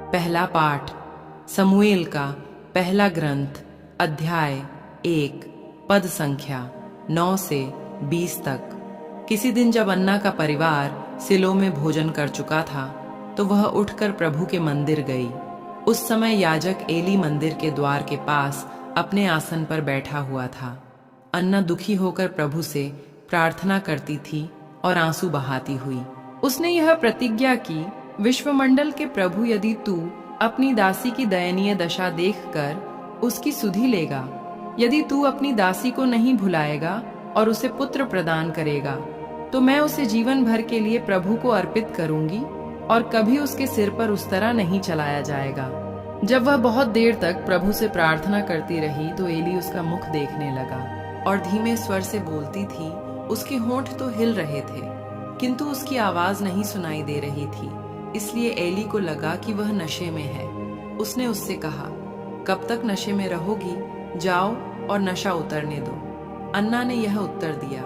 पहला पाठ समूएल का पहला ग्रंथ, अध्याय 1, पद संख्या 9 से 20 तक। किसी दिन जब अन्ना का परिवार सिलो में भोजन कर चुका था तो वह उठकर प्रभु के मंदिर गई। उस समय याजक एली मंदिर के द्वार के पास अपने आसन पर बैठा हुआ था। अन्ना दुखी होकर प्रभु से प्रार्थना करती थी और आंसू बहाती हुई। उसने यह प्रतिज्ञा की, विश्वमंडल के प्रभु, यदि तू अपनी दासी की दयनीय दशा देखकर उसकी सुधि लेगा, यदि तू अपनी दासी को नहीं भुलाएगा और उसे पुत्र प्रदान करेगा, तो मैं उसे जीवन भर के लिए प्रभु को अर्पित करूंगी और कभी उसके सिर पर उस तरह नहीं चलाया जाएगा। जब वह बहुत देर तक प्रभु से प्रार्थना करती रही तो एली उसका मुख देखने लगा और धीमे स्वर से बोलती थी। उसके होंठ तो हिल रहे थे किंतु उसकी आवाज नहीं सुनाई दे रही थी, इसलिए एली को लगा कि वह नशे में है। उसने उससे कहा, कब तक नशे में रहोगी? जाओ और नशा उतरने दो। अन्ना ने यह उत्तर दिया,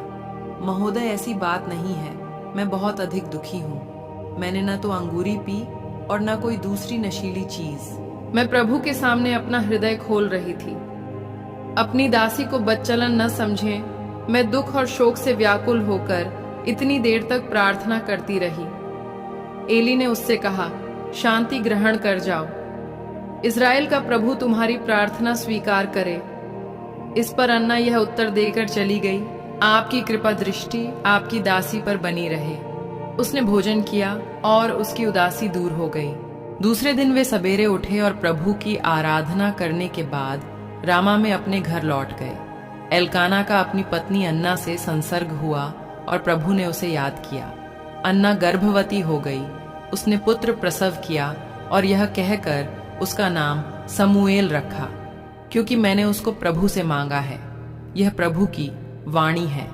महोदय, ऐसी बात नहीं है, मैं बहुत अधिक दुखी हूँ। मैंने न तो अंगूरी पी और न कोई दूसरी नशीली चीज। मैं प्रभु के सामने अपना हृदय खोल रही थी। अपनी दासी को बदचलन न समझें, मैं दुख और शोक से व्याकुल होकर इतनी देर तक प्रार्थना करती रही। एली ने उससे कहा, शांति ग्रहण कर जाओ, इज़राइल का प्रभु तुम्हारी प्रार्थना स्वीकार करे। इस पर अन्ना यह उत्तर देकर चली गई, आपकी कृपा दृष्टि आपकी दासी पर बनी रहे। उसने भोजन किया और उसकी उदासी दूर हो गई। दूसरे दिन वे सवेरे उठे और प्रभु की आराधना करने के बाद रामा में अपने घर लौट गए। एल्काना का अपनी पत्नी अन्ना से संसर्ग हुआ और प्रभु ने उसे याद किया। अन्ना गर्भवती हो गई, उसने पुत्र प्रसव किया और यह कहकर उसका नाम समूएल रखा, क्योंकि मैंने उसको प्रभु से मांगा है। यह प्रभु की वाणी है।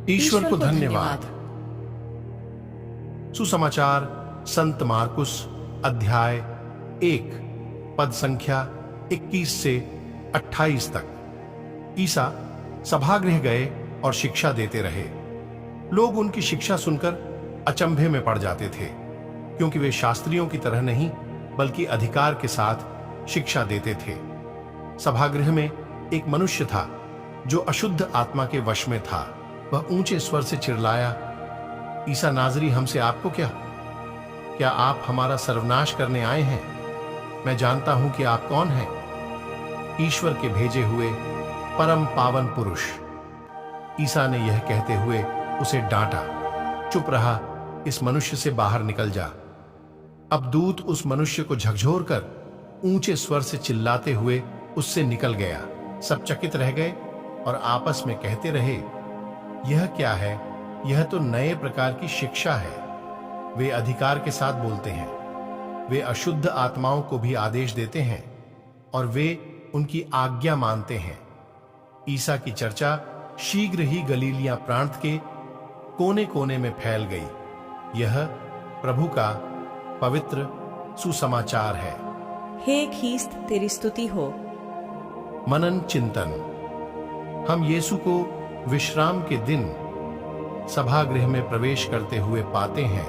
ईश्वर को धन्यवाद। सुसमाचार संत मार्कुस अध्याय 1, पद संख्या 21 से 28 तक। ईसा सभागृह गए और शिक्षा देते रहे। लोग उनकी शिक्षा सुनकर अचंभे में पड़ जाते थे, क्योंकि वे शास्त्रियों की तरह नहीं बल्कि अधिकार के साथ शिक्षा देते थे। सभागृह में एक मनुष्य था जो अशुद्ध आत्मा के वश में था। वह ऊंचे स्वर से चिल्लाया, ईसा नाजरी, हमसे आपको क्या आप हमारा सर्वनाश करने आए हैं? मैं जानता हूं कि आप कौन हैं, ईश्वर के भेजे हुए परम पावन पुरुष। ईसा ने यह कहते हुए उसे डांटा, चुप रहा, इस मनुष्य से बाहर निकल जा। अब दूत उस मनुष्य को झकझोर कर ऊंचे स्वर से चिल्लाते हुए उससे निकल गया। सब चकित रह गए और आपस में कहते रहे, यह क्या है? यह तो नए प्रकार की शिक्षा है। वे अधिकार के साथ बोलते हैं, वे अशुद्ध आत्माओं को भी आदेश देते हैं और वे उनकी आज्ञा मानते हैं। ईसा की चर्चा शीघ्र ही गलीलिया प्रांत के कोने कोने में फैल गई। यह प्रभु का पवित्र सुसमाचार है। हे ख्रीस्त, तेरी स्तुति हो। मनन चिंतन। हम यीशु को विश्राम के दिन सभागृह में प्रवेश करते हुए पाते हैं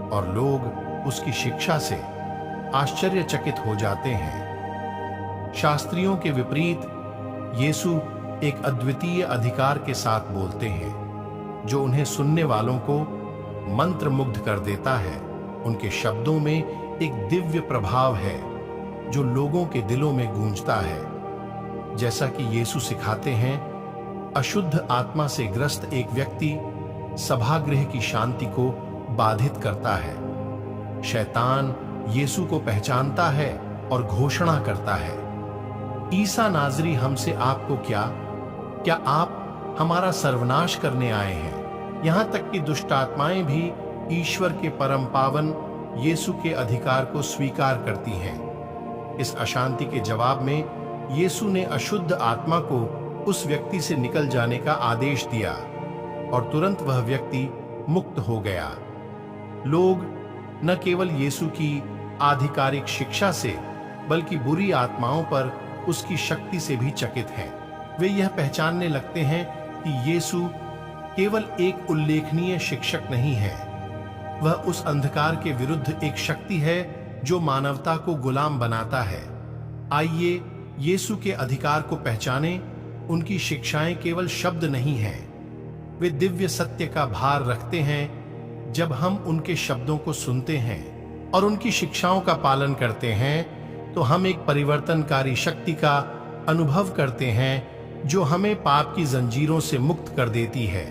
और लोग उसकी शिक्षा से आश्चर्यचकित हो जाते हैं। शास्त्रियों के विपरीत यीशु एक अद्वितीय अधिकार के साथ बोलते हैं, जो उन्हें सुनने वालों को मंत्रमुग्ध कर देता है। उनके शब्दों में एक दिव्य प्रभाव है जो लोगों के दिलों में गूंजता है। जैसा कि यीशु सिखाते हैं, अशुद्ध आत्मा से ग्रस्त एक व्यक्ति सभागृह की शांति को बाधित करता है। शैतान यीशु को पहचानता है और घोषणा करता है, ईसा नाजरी, हमसे आपको क्या आप हमारा सर्वनाश करने आए हैं? यहां तक कि दुष्ट आत्माएं भी ईश्वर के परम पावन यीशु के अधिकार को स्वीकार करती हैं। इस अशांति के जवाब में यीशु ने अशुद्ध आत्मा को उस व्यक्ति से निकल जाने का आदेश दिया और तुरंत वह व्यक्ति मुक्त हो गया। लोग न केवल यीशु की आधिकारिक शिक्षा से बल्कि बुरी आत्माओं पर उसकी शक्ति से भी चकित हैं। वे यह पहचानने लगते हैं कि यीशु केवल एक उल्लेखनीय शिक्षक नहीं है, वह उस अंधकार के विरुद्ध एक शक्ति है जो मानवता को गुलाम बनाता है। आइए यीशु के अधिकार को पहचानें। उनकी शिक्षाएं केवल शब्द नहीं हैं, वे दिव्य सत्य का भार रखते हैं। जब हम उनके शब्दों को सुनते हैं और उनकी शिक्षाओं का पालन करते हैं तो हम एक परिवर्तनकारी शक्ति का अनुभव करते हैं जो हमें पाप की जंजीरों से मुक्त कर देती है।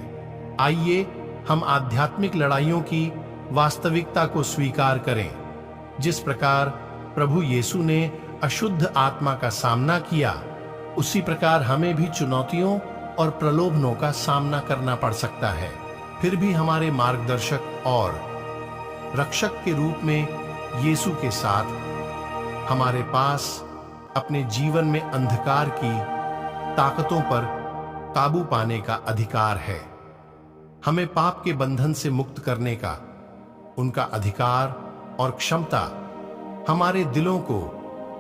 आइए हम आध्यात्मिक लड़ाइयों की वास्तविकता को स्वीकार करें। जिस प्रकार प्रभु यीशु ने अशुद्ध आत्मा का सामना किया, उसी प्रकार हमें भी चुनौतियों और प्रलोभनों का सामना करना पड़ सकता है। फिर भी हमारे मार्गदर्शक और रक्षक के रूप में यीशु के साथ हमारे पास अपने जीवन में अंधकार की ताकतों पर काबू पाने का अधिकार है। हमें पाप के बंधन से मुक्त करने का उनका अधिकार और क्षमता हमारे दिलों को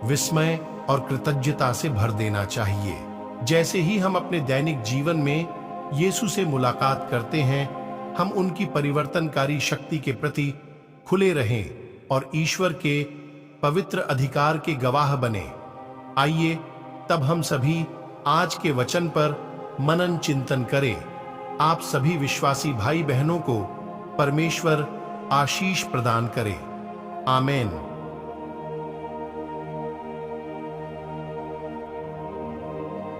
विस्मय और कृतज्ञता से भर देना चाहिए। जैसे ही हम अपने दैनिक जीवन में यीशु से मुलाकात करते हैं, हम उनकी परिवर्तनकारी शक्ति के प्रति खुले रहें और ईश्वर के पवित्र अधिकार के गवाह बने। आइए तब हम सभी आज के वचन पर मनन चिंतन करें। आप सभी विश्वासी भाई बहनों को परमेश्वर आशीष प्रदान करे। आमीन।